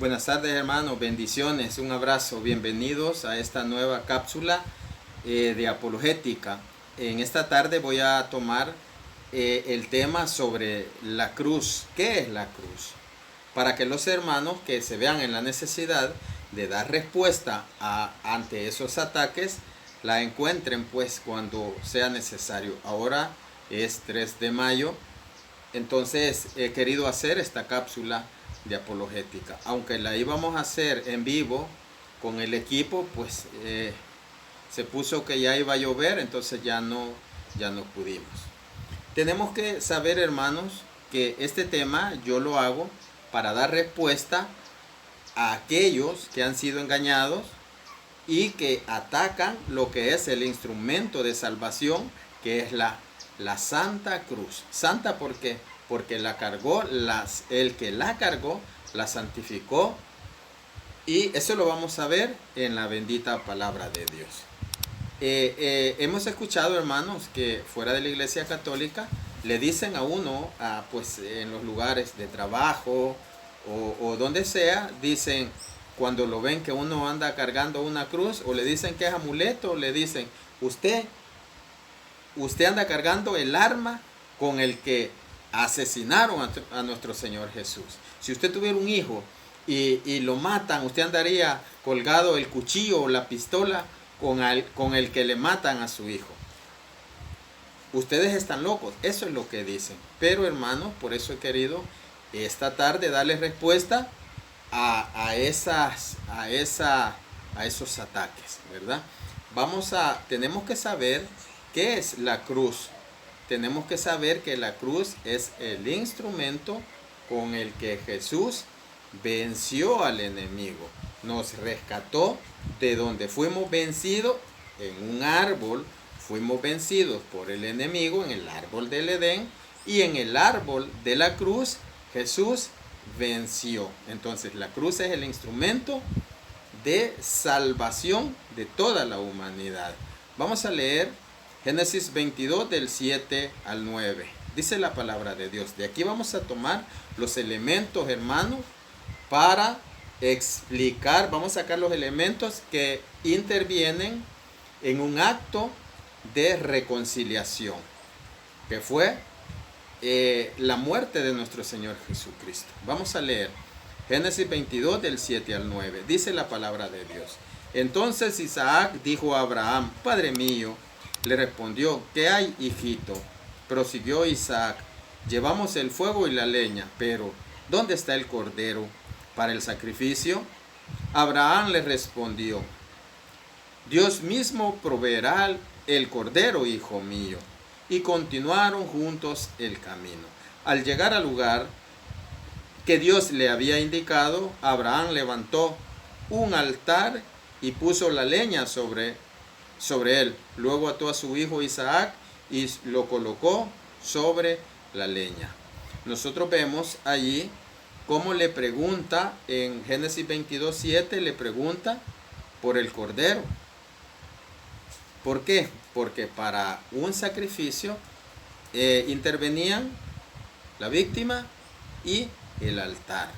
Buenas tardes, hermanos, bendiciones, un abrazo, bienvenidos a esta nueva cápsula de apologética. En esta tarde voy a tomar el tema sobre la cruz. ¿Qué es la cruz? Para que los hermanos que se vean en la necesidad de dar respuesta ante esos ataques, la encuentren pues cuando sea necesario. Ahora es 3 de mayo, entonces he querido hacer esta cápsula de apologética. Aunque la íbamos a hacer en vivo con el equipo, pues se puso que ya iba a llover, entonces ya no pudimos. Tenemos que saber, hermanos, que este tema yo lo hago para dar respuesta a aquellos que han sido engañados y que atacan lo que es el instrumento de salvación, que es la Santa Cruz. Santa, ¿por qué? Porque la cargó, el que la cargó, la santificó, y eso lo vamos a ver en la bendita palabra de Dios. Hemos escuchado, hermanos, que fuera de la Iglesia Católica le dicen a uno, pues en los lugares de trabajo o donde sea, dicen, cuando lo ven que uno anda cargando una cruz, o le dicen que es amuleto, le dicen, usted anda cargando el arma con el que asesinaron a nuestro Señor Jesús. Si usted tuviera un hijo y lo matan, usted andaría colgado el cuchillo o la pistola con el que le matan a su hijo. Ustedes están locos, eso es lo que dicen. Pero hermanos, por eso he querido esta tarde darles respuesta a esos ataques, ¿verdad? Tenemos que saber qué es la cruz. Tenemos que saber que la cruz es el instrumento con el que Jesús venció al enemigo. Nos rescató de donde fuimos vencidos en un árbol. Fuimos vencidos por el enemigo en el árbol del Edén, y en el árbol de la cruz Jesús venció. Entonces la cruz es el instrumento de salvación de toda la humanidad. Vamos a leer Génesis 22 del 7 al 9. Dice la palabra de Dios. De aquí vamos a tomar los elementos, hermanos, para explicar. Vamos a sacar los elementos que intervienen en un acto de reconciliación, que fue la muerte de nuestro Señor Jesucristo. Vamos a leer Génesis 22 del 7 al 9. Dice la palabra de Dios. Entonces Isaac dijo a Abraham: Padre mío. Le respondió: ¿qué hay, hijito? Prosiguió Isaac: llevamos el fuego y la leña, pero ¿dónde está el cordero para el sacrificio? Abraham le respondió: Dios mismo proveerá el cordero, hijo mío. Y continuaron juntos el camino. Al llegar al lugar que Dios le había indicado, Abraham levantó un altar y puso la leña sobre él. Luego ató a su hijo Isaac y lo colocó sobre la leña. Nosotros vemos allí cómo le pregunta en Génesis 22:7, le pregunta por el cordero. ¿Por qué? Porque para un sacrificio intervenían la víctima y el altar.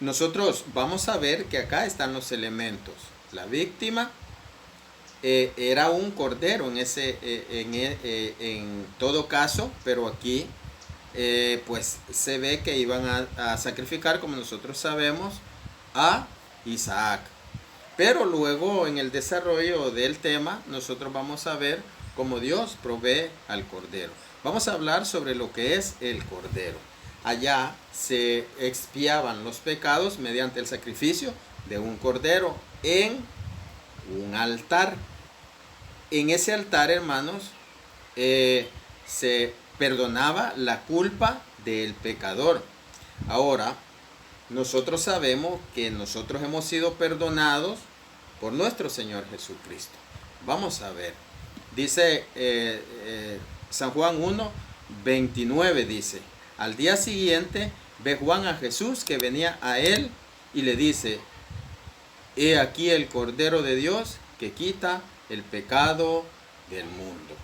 Nosotros vamos a ver que acá están los elementos. La víctima era un cordero en todo caso, pero aquí pues se ve que iban a sacrificar, como nosotros sabemos, a Isaac. Pero luego en el desarrollo del tema nosotros vamos a ver cómo Dios provee al cordero. Vamos a hablar sobre lo que es el cordero. Allá se expiaban los pecados mediante el sacrificio de un cordero en un altar. En ese altar, hermanos, se perdonaba la culpa del pecador. Ahora, nosotros sabemos que nosotros hemos sido perdonados por nuestro Señor Jesucristo. Vamos a ver. Dice San Juan 1:29, dice: al día siguiente ve Juan a Jesús que venía a él y le dice: he aquí el Cordero de Dios que quita el pecado del mundo.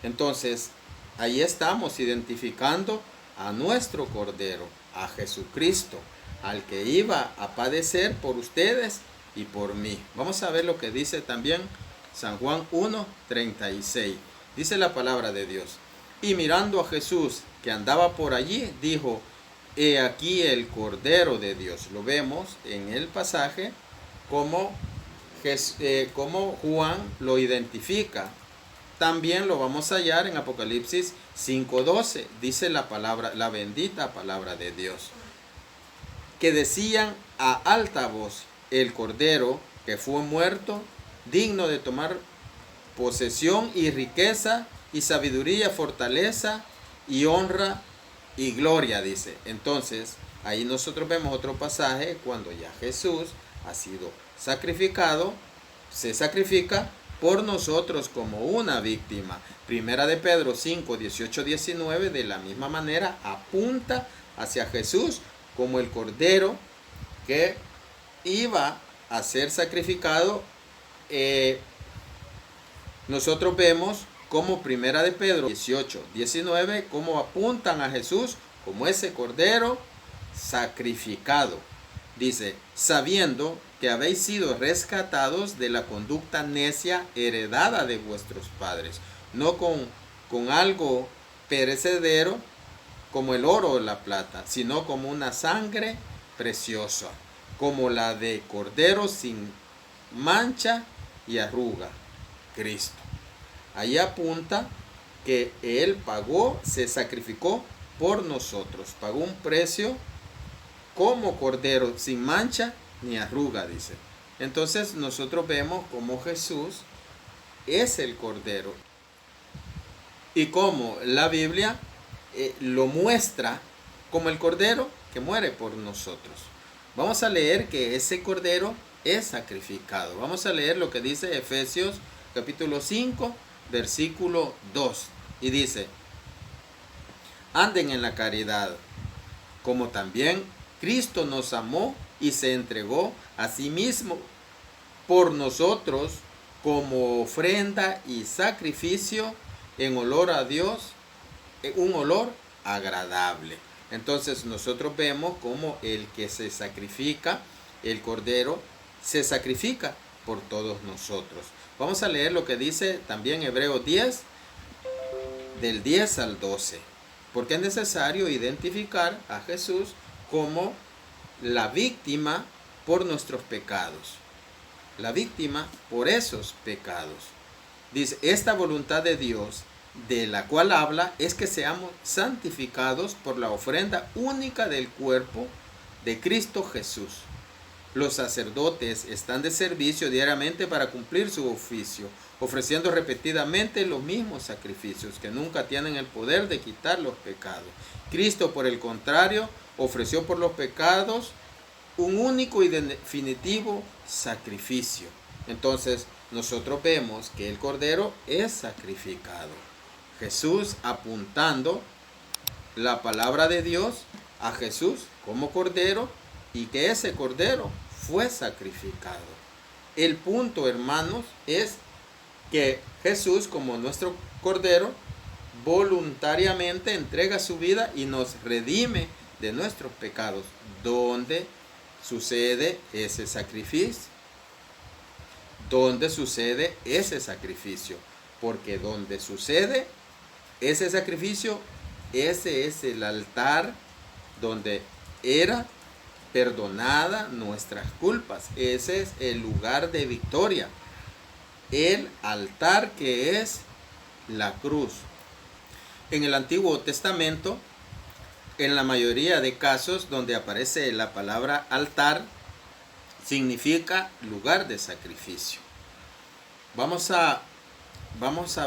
Entonces, ahí estamos identificando a nuestro Cordero, a Jesucristo, al que iba a padecer por ustedes y por mí. Vamos a ver lo que dice también San Juan 1:36. Dice la palabra de Dios. Y mirando a Jesús que andaba por allí, dijo: he aquí el Cordero de Dios. Lo vemos en el pasaje como Juan lo identifica. También lo vamos a hallar en Apocalipsis 5:12. Dice la palabra, la bendita palabra de Dios, que decían a alta voz: el Cordero que fue muerto, digno de tomar posesión y riqueza y sabiduría, fortaleza y honra y gloria, dice. Entonces, ahí nosotros vemos otro pasaje cuando ya Jesús ha sido sacrificado, se sacrifica por nosotros como una víctima. Primera de Pedro 5:18-19, de la misma manera apunta hacia Jesús como el Cordero que iba a ser sacrificado. Nosotros vemos como Primera de Pedro 18-19, como apuntan a Jesús como ese Cordero sacrificado. Dice: sabiendo que habéis sido rescatados de la conducta necia heredada de vuestros padres, no con algo perecedero como el oro o la plata, sino como una sangre preciosa, como la de cordero sin mancha y arruga, Cristo. Ahí apunta que Él pagó, se sacrificó por nosotros, pagó un precio como cordero sin mancha ni arruga, dice. Entonces nosotros vemos como Jesús es el Cordero y como la Biblia lo muestra como el Cordero que muere por nosotros. Vamos a leer que ese Cordero es sacrificado. Vamos a leer lo que dice Efesios capítulo 5, versículo 2. Y dice: anden en la caridad, como también Cristo nos amó y se entregó a sí mismo por nosotros como ofrenda y sacrificio en olor a Dios, un olor agradable. Entonces nosotros vemos como el que se sacrifica, el Cordero, se sacrifica por todos nosotros. Vamos a leer lo que dice también Hebreos 10, del 10 al 12. Porque es necesario identificar a Jesús como la víctima por nuestros pecados. La víctima por esos pecados. Dice: esta voluntad de Dios, de la cual habla, es que seamos santificados por la ofrenda única del cuerpo de Cristo Jesús. Los sacerdotes están de servicio diariamente para cumplir su oficio, ofreciendo repetidamente los mismos sacrificios que nunca tienen el poder de quitar los pecados. Cristo, por el contrario, ofreció por los pecados un único y definitivo sacrificio. Entonces, nosotros vemos que el Cordero es sacrificado. Jesús apuntando la palabra de Dios a Jesús como Cordero, y que ese Cordero fue sacrificado. El punto, hermanos, es que Jesús, como nuestro Cordero, voluntariamente entrega su vida y nos redime de nuestros pecados. ¿Dónde sucede ese sacrificio? ¿Dónde sucede ese sacrificio? Porque donde sucede ese sacrificio, ese es el altar donde era perdonada nuestras culpas. Ese es el lugar de victoria, el altar que es la cruz. En el Antiguo Testamento, en la mayoría de casos donde aparece la palabra altar, significa lugar de sacrificio. Vamos a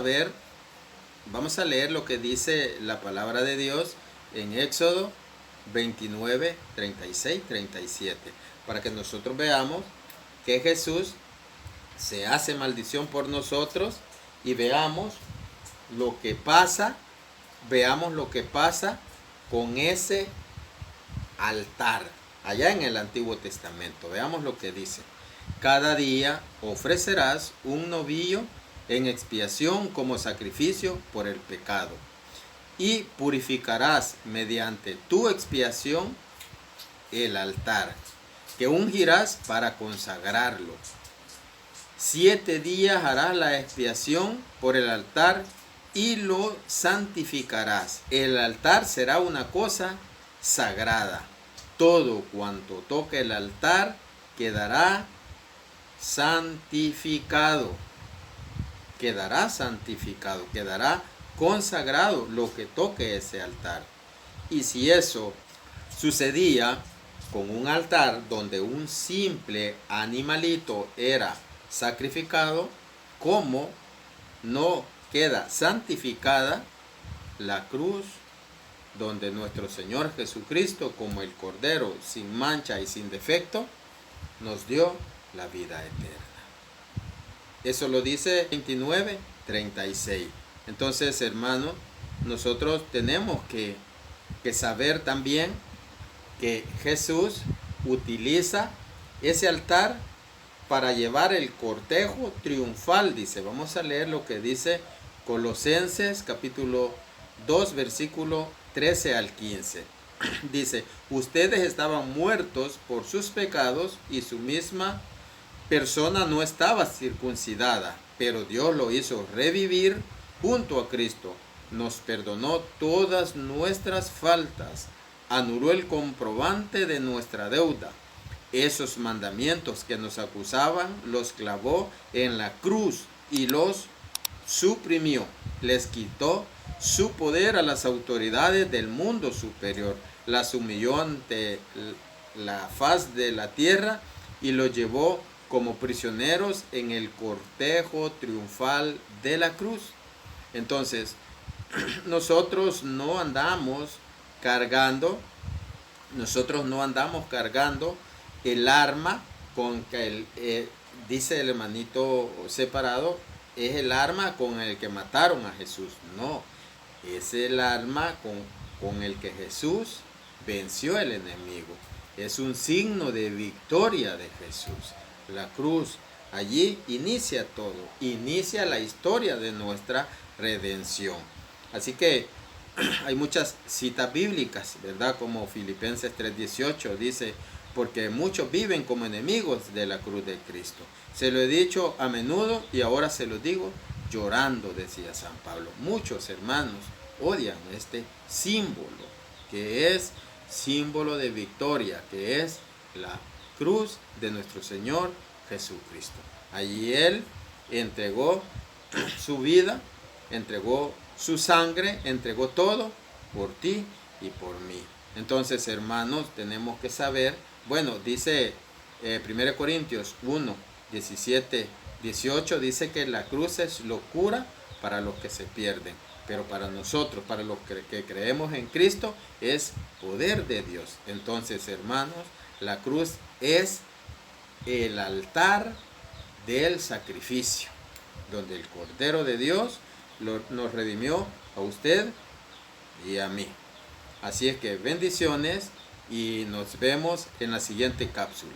leer lo que dice la palabra de Dios en Éxodo 29, 36, 37, para que nosotros veamos que Jesús se hace maldición por nosotros y veamos lo que pasa con ese altar allá en el Antiguo Testamento. Veamos lo que dice: cada día ofrecerás un novillo en expiación como sacrificio por el pecado, y purificarás mediante tu expiación el altar, que ungirás para consagrarlo. 7 días harás la expiación por el altar y lo santificarás. El altar será una cosa sagrada. Todo cuanto toque el altar quedará santificado. Quedará santificado, quedará consagrado lo que toque ese altar. Y si eso sucedía con un altar donde un simple animalito era sacrificado, ¿cómo no queda santificada la cruz donde nuestro Señor Jesucristo, como el Cordero sin mancha y sin defecto, nos dio la vida eterna? Eso lo dice 29:36. Entonces, hermanos, nosotros tenemos que saber también que Jesús utiliza ese altar para llevar el cortejo triunfal, dice. Vamos a leer lo que dice Colosenses capítulo 2, versículo 13 al 15. Dice: ustedes estaban muertos por sus pecados y su misma persona no estaba circuncidada, pero Dios lo hizo revivir junto a Cristo. Nos perdonó todas nuestras faltas, anuló el comprobante de nuestra deuda. Esos mandamientos que nos acusaban los clavó en la cruz y los suprimió. Les quitó su poder a las autoridades del mundo superior, las humilló ante la faz de la tierra y los llevó como prisioneros en el cortejo triunfal de la cruz. Entonces, nosotros no andamos cargando el arma con que dice el hermanito separado, es el arma con el que mataron a Jesús. No, es el arma con el que Jesús venció al enemigo. Es un signo de victoria de Jesús. La cruz allí inicia todo, inicia la historia de nuestra redención. Así que hay muchas citas bíblicas, ¿verdad? Como Filipenses 3:18 dice: porque muchos viven como enemigos de la cruz de Cristo. Se lo he dicho a menudo y ahora se lo digo llorando, decía San Pablo. Muchos hermanos odian este símbolo, que es símbolo de victoria, que es la cruz de nuestro Señor Jesucristo. Allí Él entregó su vida, entregó su sangre, entregó todo por ti y por mí. Entonces, hermanos, tenemos que saber, bueno, dice 1 Corintios 1, 17, 18, dice que la cruz es locura para los que se pierden, pero para nosotros, para los que creemos en Cristo, es poder de Dios. Entonces, hermanos, la cruz es el altar del sacrificio, donde el Cordero de Dios nos redimió a usted y a mí. Así es que bendiciones y nos vemos en la siguiente cápsula.